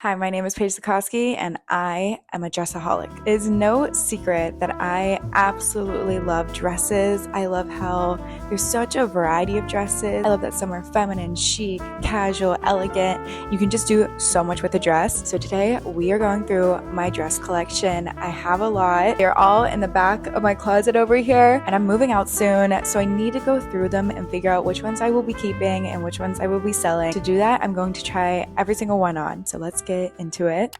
Hi, my name is Paige Secosky, and I am a dressaholic. It is no secret that I absolutely love dresses. I love how there's such a variety of dresses. I love that some are feminine, chic, casual, elegant. You can just do so much with a dress. So today we are going through my dress collection. I have a lot. They're all in the back of my closet over here, and I'm moving out soon. So I need to go through them and figure out which ones I will be keeping and which ones I will be selling. To do that, I'm going to try every single one on. So let's get into it.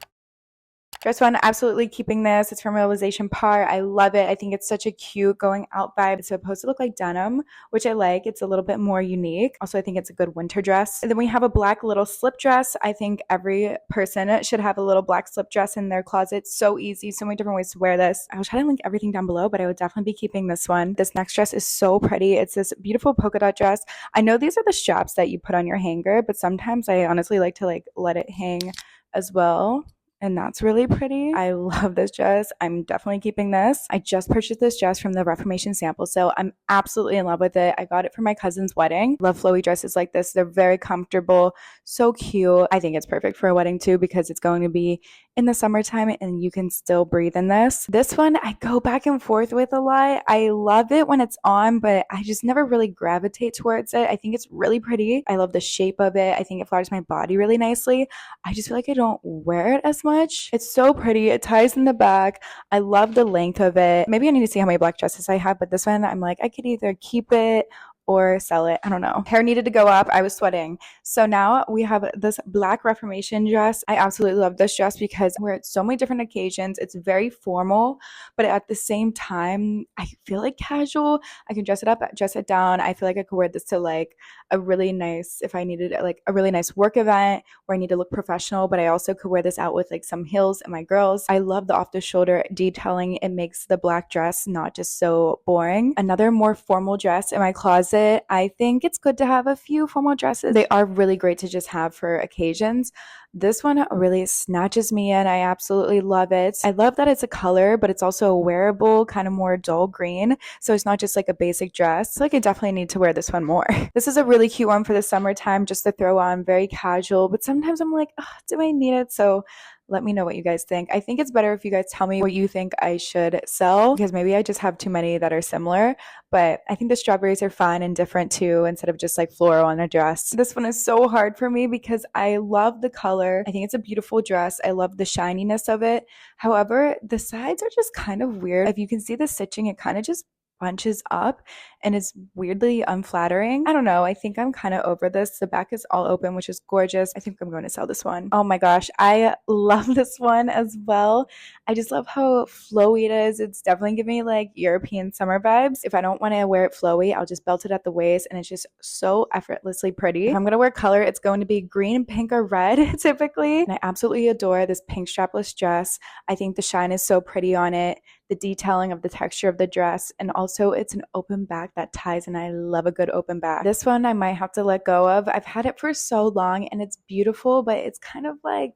First one, absolutely keeping this. It's from Realization Par. I love it. I think it's such a cute going out vibe. It's supposed to look like denim, which I like. It's a little bit more unique. Also, I think it's a good winter dress. And then we have a black little slip dress. I think every person should have a little black slip dress in their closet. So easy. So many different ways to wear this. I will try to link everything down below, but I would definitely be keeping this one. This next dress is so pretty. It's this beautiful polka dot dress. I know these are the straps that you put on your hanger, but sometimes I honestly like to let it hang as well. And that's really pretty. I love this dress. I'm definitely keeping this. I just purchased this dress from the Reformation sample sale. I'm absolutely in love with it. I got it for my cousin's wedding. Love flowy dresses like this. They're very comfortable, so cute. I think it's perfect for a wedding too because it's going to be in the summertime and you can still breathe in this. This one I go back and forth with a lot. I love it when it's on, but I just never really gravitate towards it. I think it's really pretty. I love the shape of it. I think it flatters my body really nicely. I just feel like I don't wear it as much. It's so pretty. It ties in the back. I love the length of it. Maybe I need to see how many black dresses I have, but this one I'm like, I could either keep it or sell it. I don't know. Hair needed to go up. I was sweating. So now we have this black Reformation dress. I absolutely love this dress because we're at so many different occasions. It's very formal, but at the same time, I feel like casual. I can dress it up, dress it down. I feel like I could wear this to a really nice, if I needed a really nice work event where I need to look professional, but I also could wear this out with some heels and my girls. I love the off the shoulder detailing. It makes the black dress not just so boring. Another more formal dress in my closet. I think it's good to have a few formal dresses. They are really great to just have for occasions. This one really snatches me in. I absolutely love it. I love that it's a color, but it's also a wearable, kind of more dull green. So it's not just a basic dress. I definitely need to wear this one more. This is a really cute one for the summertime just to throw on, very casual, but sometimes I'm like, oh, do I need it? So let me know what you guys think. I think it's better if you guys tell me what you think I should sell because maybe I just have too many that are similar, but I think the strawberries are fun and different too instead of just floral on a dress. This one is so hard for me because I love the color. I think it's a beautiful dress. I love the shininess of it. However, the sides are just kind of weird. If you can see the stitching, it kind of just bunches up and it's weirdly unflattering. I don't know. I think I'm kind of over this. The back is all open, which is gorgeous. I think I'm going to sell this one. Oh my gosh. I love this one as well. I just love how flowy it is. It's definitely giving me European summer vibes. If I don't want to wear it flowy, I'll just belt it at the waist and it's just so effortlessly pretty. If I'm going to wear color, it's going to be green, pink, or red typically. And I absolutely adore this pink strapless dress. I think the shine is so pretty on it. The detailing of the texture of the dress, and also it's an open back that ties, and I love a good open back. This one I might have to let go of. I've had it for so long and it's beautiful, but it's kind of I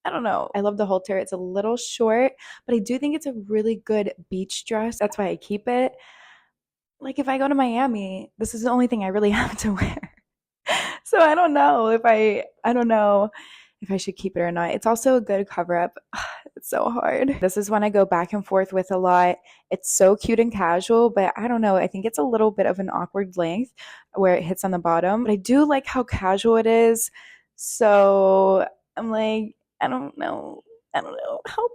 don't know. I love the halter. It's a little short, but I do think it's a really good beach dress. That's why I keep it. If I go to Miami, this is the only thing I really have to wear. So I don't know if I should keep it or not. It's also a good cover up. It's so hard. This is one I go back and forth with a lot. It's so cute and casual, but I don't know. I think it's a little bit of an awkward length where it hits on the bottom. But I do like how casual it is. So I'm I don't know. Help.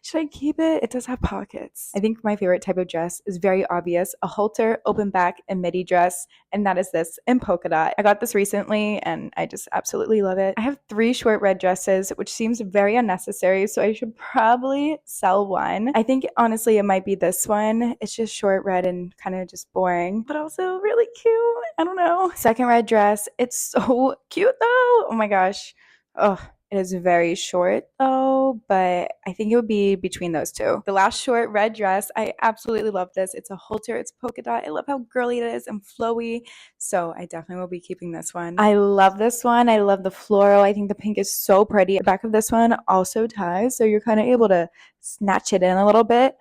Should I keep it? It does have pockets. I think my favorite type of dress is very obvious. A halter, open back, and midi dress. And that is this in polka dot. I got this recently and I just absolutely love it. I have 3 short red dresses, which seems very unnecessary. So I should probably sell one. I think honestly it might be this one. It's just short red and kind of just boring, but also really cute. I don't know. Second red dress. It's so cute though. Oh my gosh. Oh. It is very short though, but I think it would be between those two. The last short red dress, I absolutely love this. It's a halter, it's polka dot. I love how girly it is and flowy, so I definitely will be keeping this one. I love this one. I love the floral. I think the pink is so pretty. The back of this one also ties, so you're kind of able to snatch it in a little bit.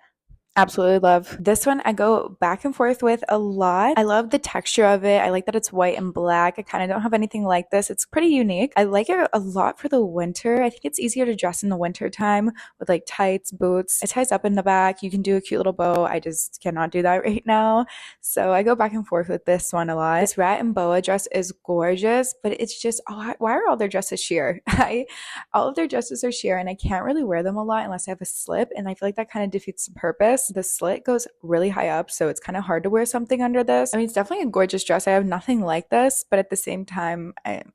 Absolutely love. This one I go back and forth with a lot. I love the texture of it. I like that it's white and black. I kind of don't have anything like this. It's pretty unique. I like it a lot for the winter. I think it's easier to dress in the winter time with like tights, boots. It ties up in the back. You can do a cute little bow. I just cannot do that right now. So I go back and forth with this one a lot. This rat and boa dress is gorgeous, but it's just, oh, why are all their dresses sheer? All of their dresses are sheer and I can't really wear them a lot unless I have a slip. And I feel like that kind of defeats the purpose. The slit goes really high up, so it's kind of hard to wear something under this. I mean, it's definitely a gorgeous dress. I have nothing like this, but at the same time, I'm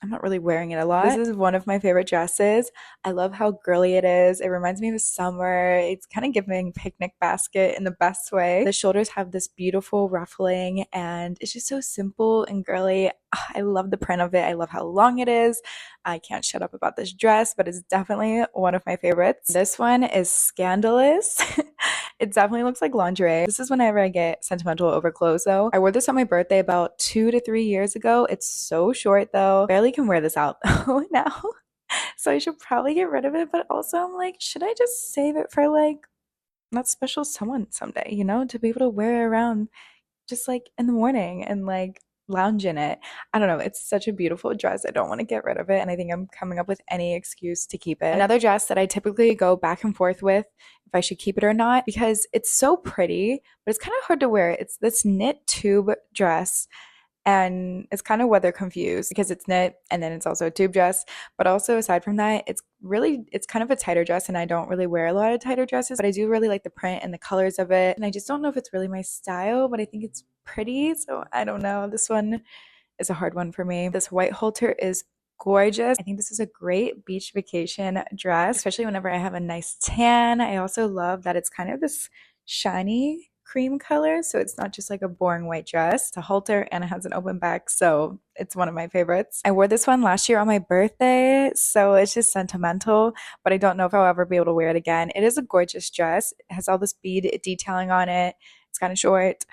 not really wearing it a lot. This is one of my favorite dresses. I love how girly it is. It reminds me of summer. It's kind of giving picnic basket in the best way. The shoulders have this beautiful ruffling and it's just so simple and girly. I love the print of it. I love how long it is. I can't shut up about this dress, but it's definitely one of my favorites. This one is scandalous. It definitely looks like lingerie. This is whenever I get sentimental over clothes though. I wore this on my birthday about 2 to 3 years ago. It's so short though. Barely can wear this out though now. So I should probably get rid of it, but also I'm like, should I just save it for like that special someone someday, to be able to wear it around just like in the morning and like lounge in it. I don't know. It's such a beautiful dress. I don't want to get rid of it. And I think I'm coming up with any excuse to keep it. Another dress that I typically go back and forth with if I should keep it or not because it's so pretty, but it's kind of hard to wear. It's this knit tube dress. And it's kind of weather confused because it's knit and then it's also a tube dress. But also aside from that, it's kind of a tighter dress and I don't really wear a lot of tighter dresses, but I do really like the print and the colors of it. And I just don't know if it's really my style, but I think it's pretty. So I don't know. This one is a hard one for me. This white halter is gorgeous. I think this is a great beach vacation dress, especially whenever I have a nice tan. I also love that it's kind of this shiny cream color, so it's not just like a boring white dress. It's a halter and it has an open back, so it's one of my favorites. I wore this one last year on my birthday, so it's just sentimental, but I don't know if I'll ever be able to wear it again. It is a gorgeous dress. It has all this bead detailing on it. It's kind of short,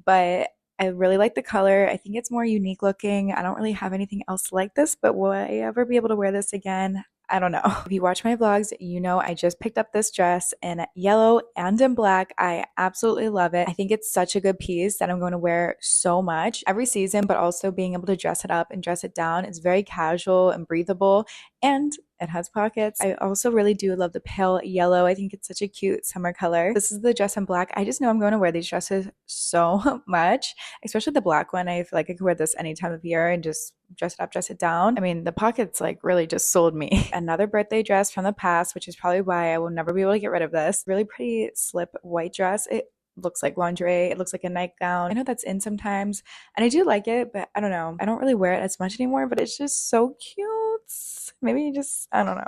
but I really like the color. I think it's more unique looking. I don't really have anything else like this, but will I ever be able to wear this again? I don't know. If you watch my vlogs, you know I just picked up this dress in yellow and in black. I absolutely love it. I think it's such a good piece that I'm going to wear so much every season, but also being able to dress it up and dress it down. It's very casual and breathable and it has pockets. I also really do love the pale yellow. I think it's such a cute summer color. This is the dress in black. I just know I'm going to wear these dresses so much, especially the black one. I feel like I could wear this any time of year and just dress it up, dress it down. I mean, the pockets like really just sold me. Another birthday dress from the past, which is probably why I will never be able to get rid of this. Really pretty slip white dress. It looks like lingerie. It looks like a nightgown. I know that's in sometimes, and I do like it, but I don't know. I don't really wear it as much anymore, but it's just so cute. Maybe just, I don't know.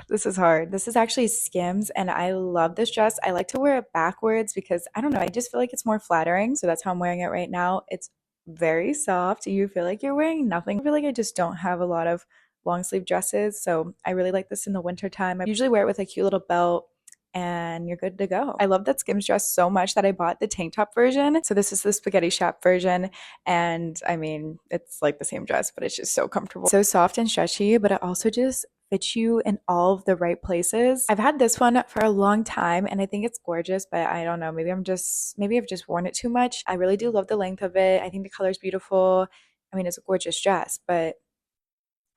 This is hard. This is actually Skims, and I love this dress. I like to wear it backwards because, I don't know, I just feel like it's more flattering. So that's how I'm wearing it right now. It's very soft. You feel like you're wearing nothing. I feel like I just don't have a lot of long sleeve dresses. So I really like this in the winter time. I usually wear it with a cute little belt and you're good to go. I love that Skims dress so much that I bought the tank top version. So this is the spaghetti strap version. And I mean, it's like the same dress, but it's just so comfortable. So soft and stretchy, but it also just fits you in all of the right places. I've had this one for a long time and I think it's gorgeous, but I don't know, maybe I've just worn it too much. I really do love the length of it. I think the color is beautiful. I mean, it's a gorgeous dress, but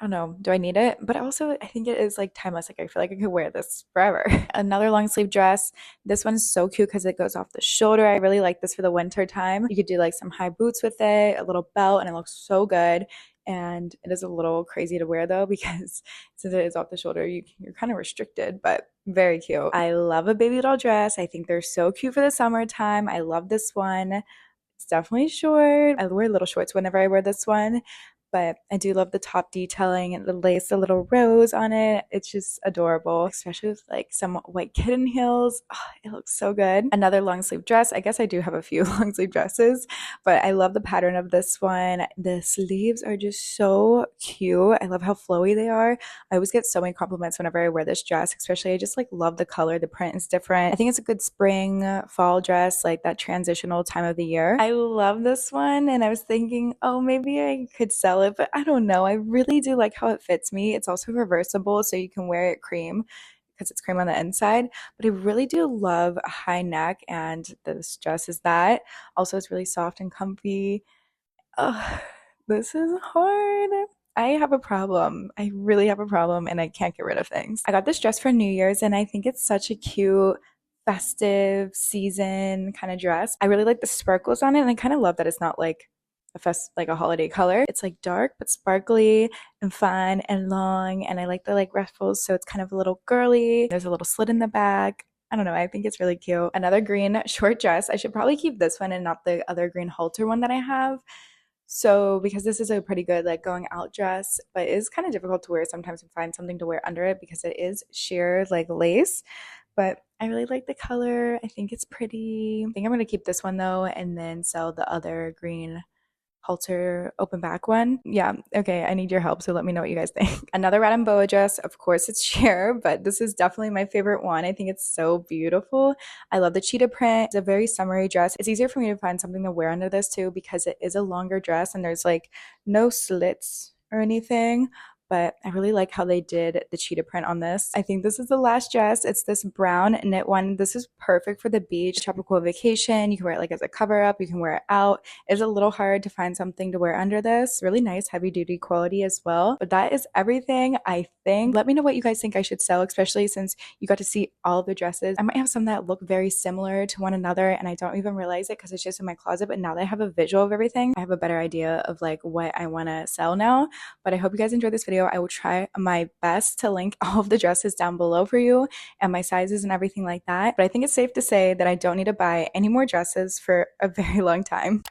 I don't know, do I need it? But also, I think it is like timeless. Like, I feel like I could wear this forever. Another long sleeve dress. This one's so cute because it goes off the shoulder. I really like this for the winter time. You could do like some high boots with it, a little belt, and it looks so good. And it is a little crazy to wear though, because since it is off the shoulder, you're kind of restricted, but very cute. I love a baby doll dress. I think they're so cute for the summertime. I love this one. It's definitely short. I wear little shorts whenever I wear this one. But I do love the top detailing and the lace, the little rose on it. It's just adorable, especially with like some white kitten heels. Oh, it looks so good. Another long sleeve dress. I guess I do have a few long sleeve dresses, but I love the pattern of this one. The sleeves are just so cute. I love how flowy they are. I always get so many compliments whenever I wear this dress, especially I just like love the color. The print is different. I think it's a good spring, fall dress, like that transitional time of the year. I love this one and I was thinking, oh, maybe I could sell it, but I don't know. I really do like how it fits me. It's also reversible, so you can wear it cream because it's cream on the inside, but I really do love a high neck, and this dress is that. Also, it's really soft and comfy. Ugh, this is hard. I have a problem. I really have a problem, and I can't get rid of things. I got this dress for New Year's, and I think it's such a cute festive season kind of dress. I really like the sparkles on it, and I kind of love that it's not like a holiday color. It's like dark but sparkly and fun and long, and I like the like ruffles, so it's kind of a little girly. There's a little slit in the back. I don't know, I think it's really cute. Another green short dress. I should probably keep this one and not the other green halter one that I have. So because this is a pretty good like going out dress, but it is kind of difficult to wear sometimes to find something to wear under it because it is sheer like lace. But I really like the color. I think it's pretty. I think I'm going to keep this one though and then sell the other green halter open back one. Yeah, okay, I need your help, so let me know what you guys think. Another rat&boa dress, of course it's sheer, but this is definitely my favorite one. I think it's so beautiful. I love the cheetah print. It's a very summery dress. It's easier for me to find something to wear under this too because it is a longer dress and there's like no slits or anything. But I really like how they did the cheetah print on this. I think this is the last dress. It's this brown knit one. This is perfect for the beach, tropical vacation. You can wear it like as a cover up. You can wear it out. It's a little hard to find something to wear under this. Really nice heavy duty quality as well. But that is everything, I think. Let me know what you guys think I should sell, especially since you got to see all of the dresses. I might have some that look very similar to one another and I don't even realize it because it's just in my closet. But now that I have a visual of everything, I have a better idea of like what I want to sell now. But I hope you guys enjoyed this video. I will try my best to link all of the dresses down below for you and my sizes and everything like that. But I think it's safe to say that I don't need to buy any more dresses for a very long time.